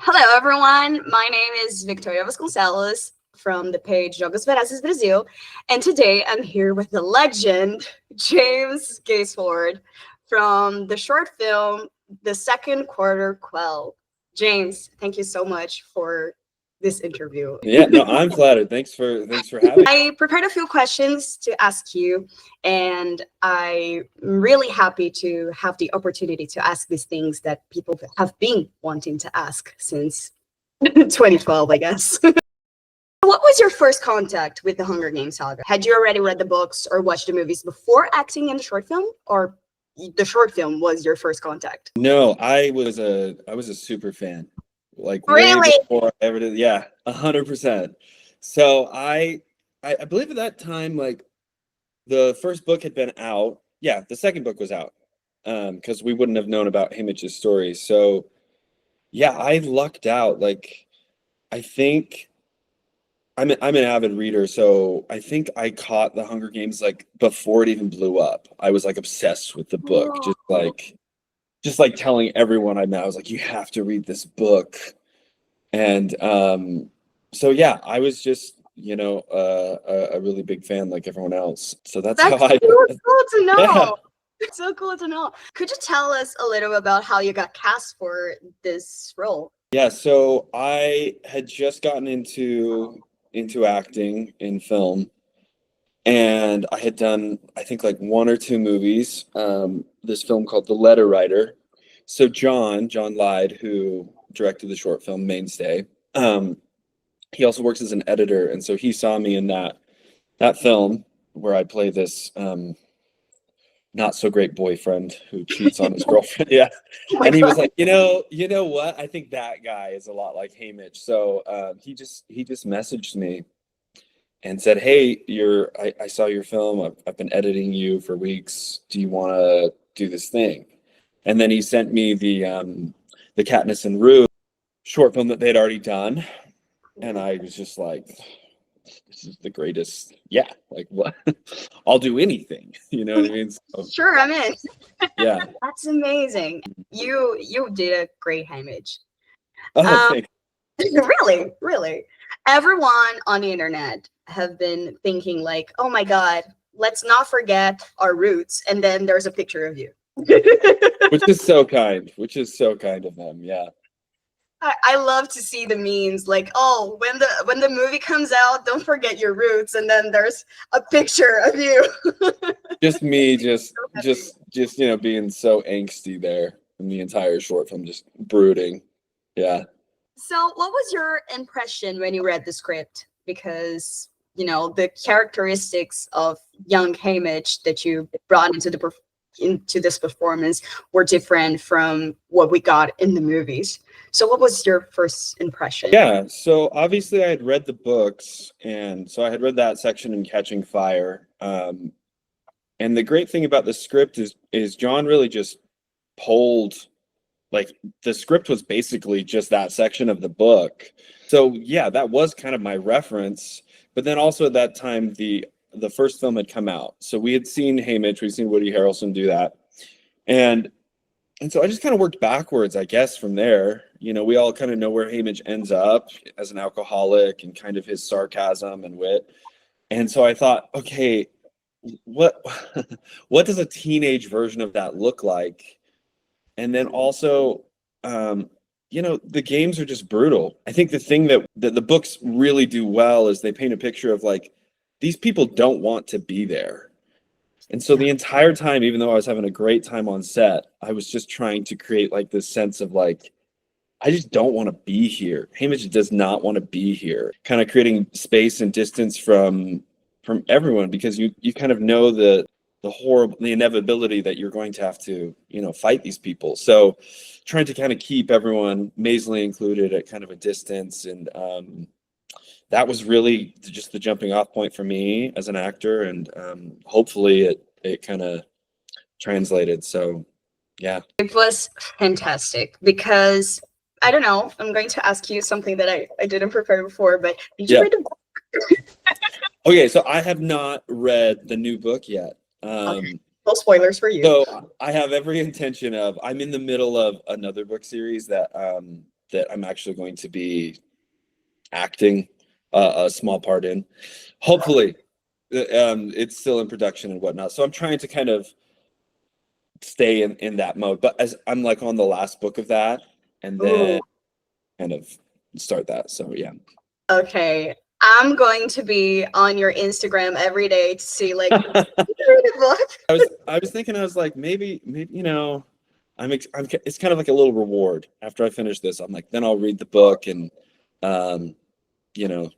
Hello, everyone. My name is Victoria Vasconcelos from the page Jogos Vorazes Brasil, and today I'm here with the legend, James Gaisford, from the short film, The Second Quarter Quell. James, thank you so much for this interview. Yeah, no, I'm flattered. Thanks for having me. I prepared a few questions to ask you, and I'm really happy to have the opportunity to ask these things that people have been wanting to ask since 2012, I guess. What was your first contact with the Hunger Games saga? Had you already read the books or watched the movies before acting in the short film, or the short film was your first contact? No, I was a super fan. Like Really? way before I ever did. Yeah, 100%. So I believe at that time, like the first book had been out. Yeah, the second book was out. Because we wouldn't have known about Hamage's story. So yeah, I lucked out. Like I think I'm an avid reader, so I think I caught the Hunger Games like before it even blew up. I was like obsessed with the book, just like telling everyone I met, I was like, you have to read this book. And so yeah, I was just, a really big fan like everyone else. So that's how I cool to know. Yeah. It's so cool to know. Could you tell us a little about how you got cast for this role? Yeah, so I had just gotten into acting in film, and I had done, I think, like one or two movies. This film called The Letter Writer. So John Lyde, who directed the short film Mainstay, he also works as an editor, and so he saw me in that film where I play this not so great boyfriend who cheats on his girlfriend. Yeah. And he was like, you know what? I think that guy is a lot like Hamage. So he just messaged me and said, hey, I saw your film. I've been editing you for weeks. Do you want to do this thing? And then he sent me the Katniss and Rue short film that they'd already done. And I was just like, this is the greatest. Yeah, like what? I'll do anything. You know what I mean? So, Sure, I'm in. yeah. That's amazing. You did a great Hamage. Oh, thanks. Really. Everyone on the internet have been thinking like, oh my God, let's not forget our roots. And then there's a picture of you. Which is so kind of them. Yeah. I love to see the memes like, oh, when the movie comes out, don't forget your roots, and then there's a picture of you. Just me, just being so angsty there in the entire short film, just brooding. Yeah. So, what was your impression when you read the script? Because the characteristics of young Hamage that you brought into this performance were different from what we got in the movies. So what was your first impression? Yeah, so obviously I had read the books, and so I had read that section in Catching Fire. And the great thing about the script is John really just pulled, like the script was basically just that section of the book. So yeah, that was kind of my reference. But then also at that time, the first film had come out. So we had seen Hamage, we'd seen Woody Harrelson do that. And so I just kind of worked backwards, I guess, from there. We all kind of know where Hamage ends up as an alcoholic and kind of his sarcasm and wit. And so I thought, okay, what does a teenage version of that look like? And then also, the games are just brutal. I think the thing that the books really do well is they paint a picture of like, these people don't want to be there. And so the entire time, even though I was having a great time on set, I was just trying to create like this sense of like, I just don't want to be here. Hamage does not want to be here. Kind of creating space and distance from everyone, because you kind of know the inevitability that you're going to have to, fight these people. So trying to kind of keep everyone, Maisley included, at kind of a distance. And that was really just the jumping off point for me as an actor, and hopefully it kind of translated. So yeah, it was fantastic because I don't know, I'm going to ask you something that I didn't prepare before, but did you read the book? Okay, so I have not read the new book yet. Okay. No spoilers for you. So I have every intention of, I'm in the middle of another book series that that I'm actually going to be acting a small part in. Hopefully, it's still in production and whatnot. So I'm trying to kind of stay in that mode. But as I'm like on the last book of that, and then kind of start that. So yeah. Okay. I'm going to be on your Instagram every day to see like the book. I was thinking, I was like, maybe you know, it's kind of like a little reward after I finish this. I'm like, then I'll read the book and you know,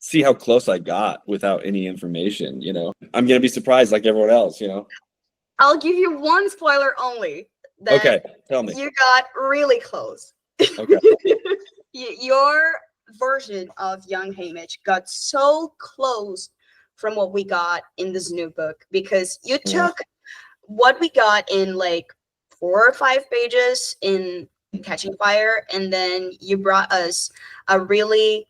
see how close I got without any information, you know. I'm gonna be surprised like everyone else, you know. I'll give you one spoiler only. That Okay, tell me. You got really close. Okay. Your version of Young Hamage got so close from what we got in this new book, because you took what we got in like 4 or 5 pages in Catching Fire, and then you brought us a really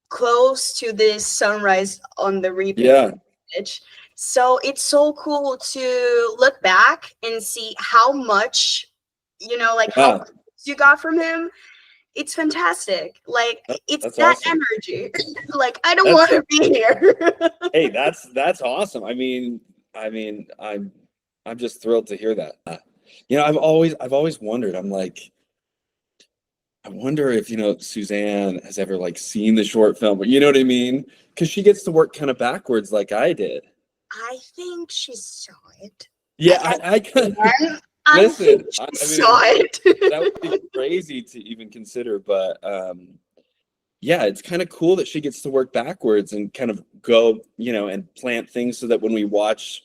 close to this sunrise on the reaping image. So it's so cool to look back and see how much, you know, like how close you got from him. It's fantastic. Like it's that awesome energy. Like I don't want to be here. Hey, that's awesome. I mean, I'm just thrilled to hear that. You know, I've always wondered. I'm like, I wonder if, you know, Suzanne has ever like seen the short film, but you know what I mean? Because she gets to work kind of backwards like I did. I think she saw it. Yeah, I kind of listen. I mean, saw it. That would be crazy to even consider, but yeah, it's kind of cool that she gets to work backwards and kind of go, you know, and plant things so that when we watch,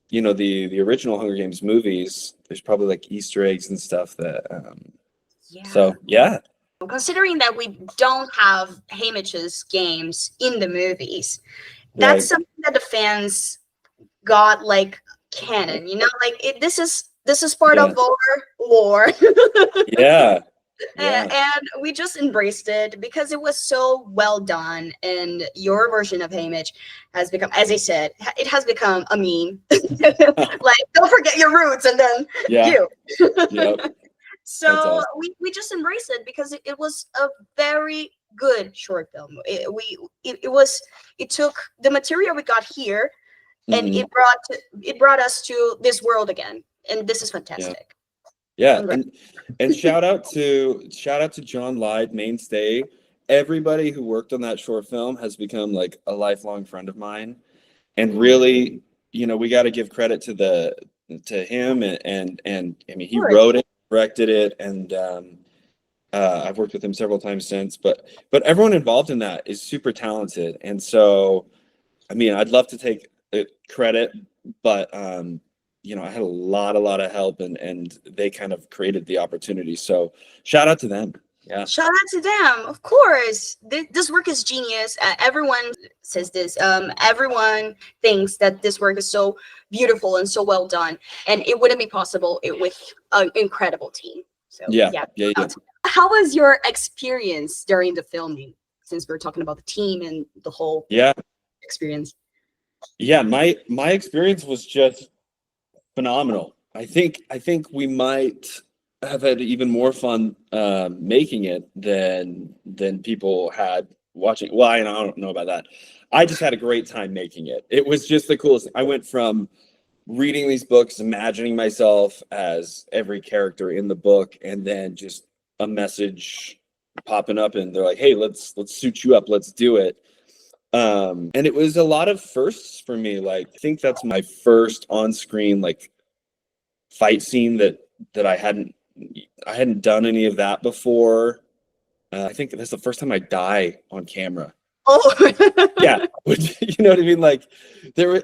you know, the original Hunger Games movies, there's probably like Easter eggs and stuff that. So yeah. Considering that we don't have Hamage's games in the movies, that's something that the fans got like canon. You know, like this is part of our lore. Yeah. And we just embraced it because it was so well done, and your version of Hamage has become, as I said, it has become a meme. Like, don't forget your roots, and then you. Yep. So awesome. we just embraced it because it was a very good short film. It took the material we got here, and it brought us to this world again, and this is fantastic. Yeah, and shout out to John Lyde, mainstay. Everybody who worked on that short film has become like a lifelong friend of mine, and really, you know, we got to give credit to him and I mean, he wrote it, directed it, and I've worked with him several times since. But everyone involved in that is super talented, and so I mean, I'd love to take credit, but you know, I had a lot of help, and they kind of created the opportunity. So shout out to them. Yeah. Shout out to them, of course. This work is genius. Everyone says this. Everyone thinks that this work is so beautiful and so well done, and it wouldn't be possible with an incredible team. So yeah. How was your experience during the filming? Since we're talking about the team and the whole experience. Yeah, my experience was just phenomenal. I think we might have had even more fun making it than people had watching. Well, I don't know about that. I just had a great time making it. It was just the coolest. I went from reading these books, imagining myself as every character in the book, and then just a message popping up, and they're like, "Hey, let's suit you up. Let's do it." And it was a lot of firsts for me. Like, I think that's my first on-screen like fight scene that I hadn't done any of that before. I think that's the first time I die on camera. Oh, yeah, which, you know what I mean? Like,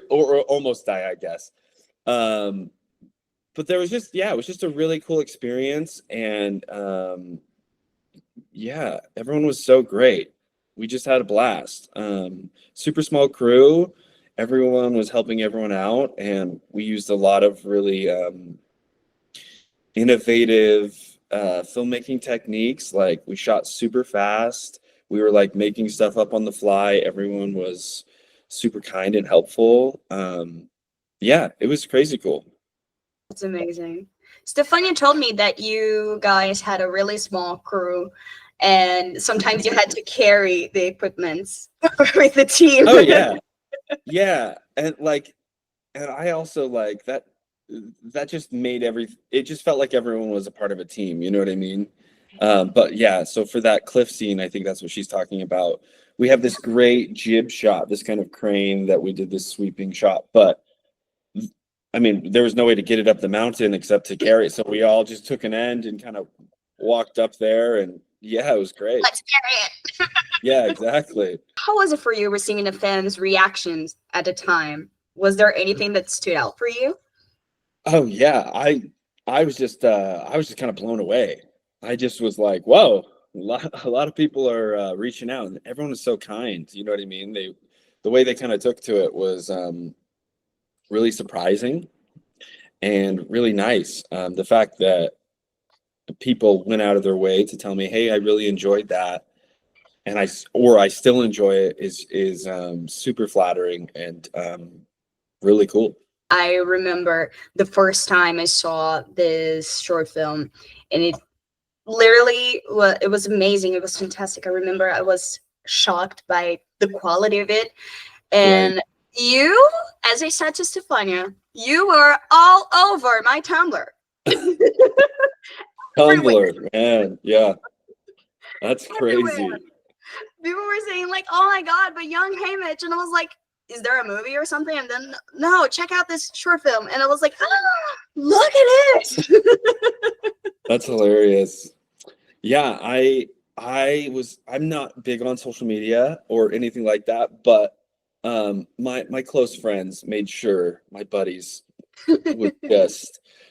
or almost die, I guess. But there was just, it was just a really cool experience, and everyone was so great. We just had a blast. Super small crew. Everyone was helping everyone out, and we used a lot of really innovative filmmaking techniques. Like, we shot super fast. We were like making stuff up on the fly. Everyone was super kind and helpful. It was crazy cool. That's amazing. Stefania told me that you guys had a really small crew, and sometimes you had to carry the equipments with the team. Oh yeah, yeah, and I also like that. That just made it just felt like everyone was a part of a team. You know what I mean? But yeah, so for that cliff scene, I think that's what she's talking about. We have this great jib shot, this kind of crane that we did this sweeping shot, but I mean, there was no way to get it up the mountain except to carry it. So we all just took an end and kind of walked up there, and yeah, it was great. Let's carry it. Yeah, exactly. How was it for you receiving the fans' reactions at the time? Was there anything that stood out for you? Oh yeah, I was just kind of blown away. I just was like, whoa, a lot of people are reaching out, and everyone was so kind. You know what I mean? The way they kind of took to it was really surprising and really nice. The fact that people went out of their way to tell me, hey, I really enjoyed that, and I still enjoy it is super flattering and really cool. I remember the first time I saw this short film, and it literally it was amazing. It was fantastic. I remember I was shocked by the quality of it. And you, as I said to Stefania, you were all over my Tumblr. Tumblr, man, yeah, that's crazy. Everywhere. People were saying like, "Oh my god!" But Young Hamage, and I was like, "Is there a movie or something?" And then, no, check out this short film, and I was like, oh, "Look at it!" That's hilarious. Yeah, I'm not big on social media or anything like that, but my close friends made sure my buddies would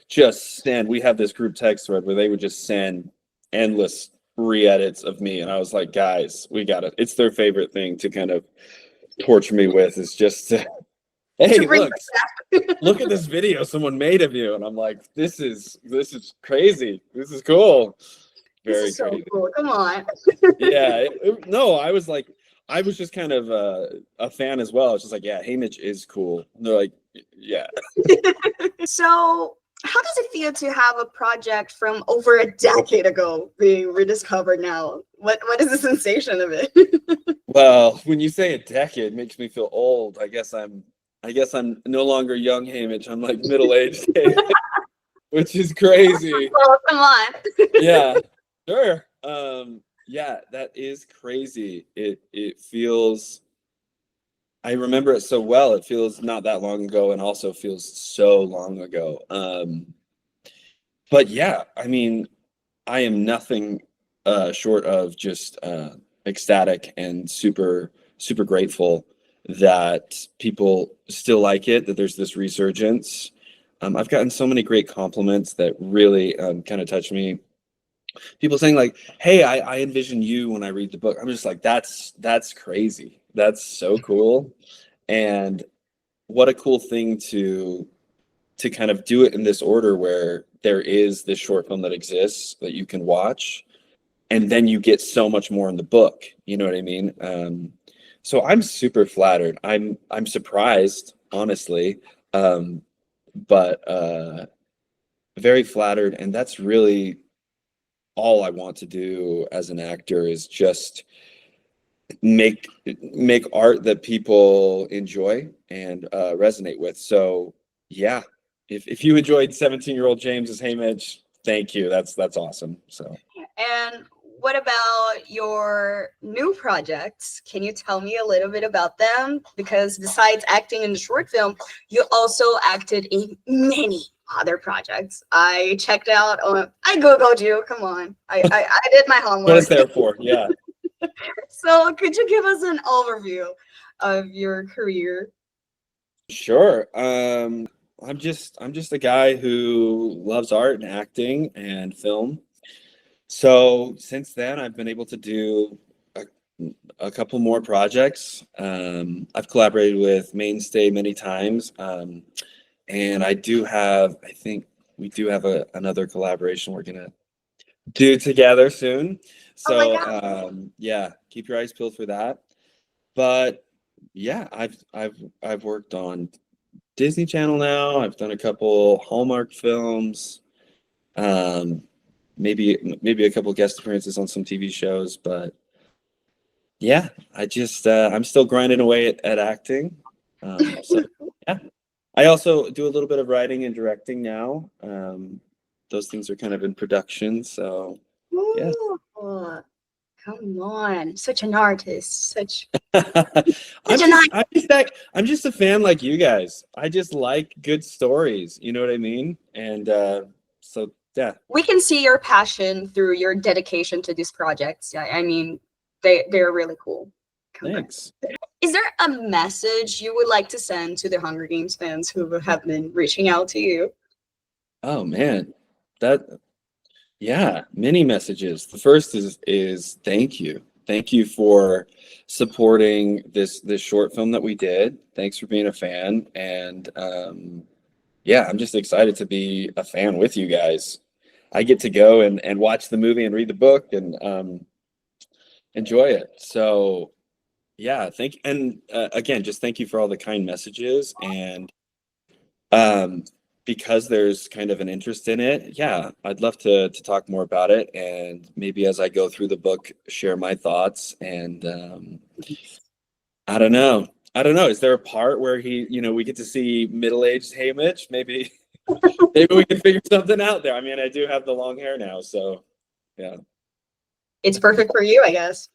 just send. We have this group text thread where they would just send endless re-edits of me, and I was like, guys, we got it. It's their favorite thing to kind of torture me with, is just to, hey, look at this video someone made of you, and I'm like, this is crazy. This is cool. Very this is so crazy. Cool. Come on. Yeah, no, I was just kind of a fan as well. I was just like, yeah, Hamage is cool. And they're like, yeah. So how does it feel to have a project from over a decade ago being rediscovered now? What is the sensation of it? Well, when you say a decade, it makes me feel old. I guess I'm no longer young Hamage. I'm like middle-aged Hamage, which is crazy. Oh, come on. Yeah, sure. Yeah, that is crazy. It feels, I remember it so well. It feels not that long ago, and also feels so long ago. But yeah, I mean, I am nothing short of just ecstatic and super grateful that people still like it, that there's this resurgence. I've gotten so many great compliments that really kind of touch me. People saying like, hey, I envision you when I read the book. I'm just like, that's crazy. That's so cool. And what a cool thing to kind of do it in this order, where there is this short film that exists that you can watch, and then you get so much more in the book. You know what I mean? So I'm super flattered. I'm surprised, honestly, but very flattered. And that's really all I want to do as an actor, is just make art that people enjoy and resonate with. So yeah, if you enjoyed 17-year-old James's Hamage, thank you. That's awesome. So, And what about your new projects? Can you tell me a little bit about them? Because besides acting in the short film, you also acted in many other projects. I checked out on, I Googled you. Come on. I did my homework. what is there for? Yeah. So could you give us an overview of your career? Sure. I'm just a guy who loves art and acting and film. So since then, I've been able to do a couple more projects. I've collaborated with Mainstay many times, and I think we do have another collaboration we're gonna do together soon. Oh my So God. yeah, keep your eyes peeled for that. But yeah, I've worked on Disney Channel now. I've done a couple Hallmark films. Maybe a couple guest appearances on some TV shows, but yeah, I'm still grinding away at acting. So yeah, I also do a little bit of writing and directing now. Those things are kind of in production, so yeah. Ooh, come on, such an artist, such I'm such an just I'm just a fan like you guys. I just like good stories, you know what I mean? And so yeah. we can see your passion through your dedication to these projects. Yeah, I mean, they're really cool. Thanks. Is there a message you would like to send to the Hunger Games fans who have been reaching out to you? Oh man, yeah, many messages. The first is thank you. Thank you for supporting this short film that we did. Thanks for being a fan. And yeah, I'm just excited to be a fan with you guys. I get to go and watch the movie and read the book and enjoy it. So yeah, again, just thank you for all the kind messages. And because there's kind of an interest in it, yeah, I'd love to talk more about it, and maybe as I go through the book, share my thoughts. And I don't know. Is there a part where we get to see middle-aged Hamage? Maybe we can figure something out there. I mean, I do have the long hair now, so yeah. It's perfect for you, I guess.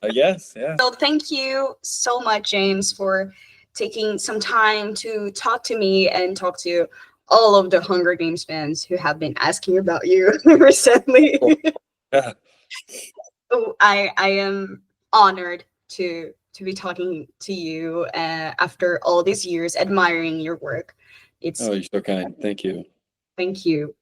I guess, yeah. So thank you so much, James, for taking some time to talk to me and talk to all of the Hunger Games fans who have been asking about you recently. Yeah. I am honored to be talking to you after all these years, admiring your work. Oh, you're so kind. Thank you. Thank you.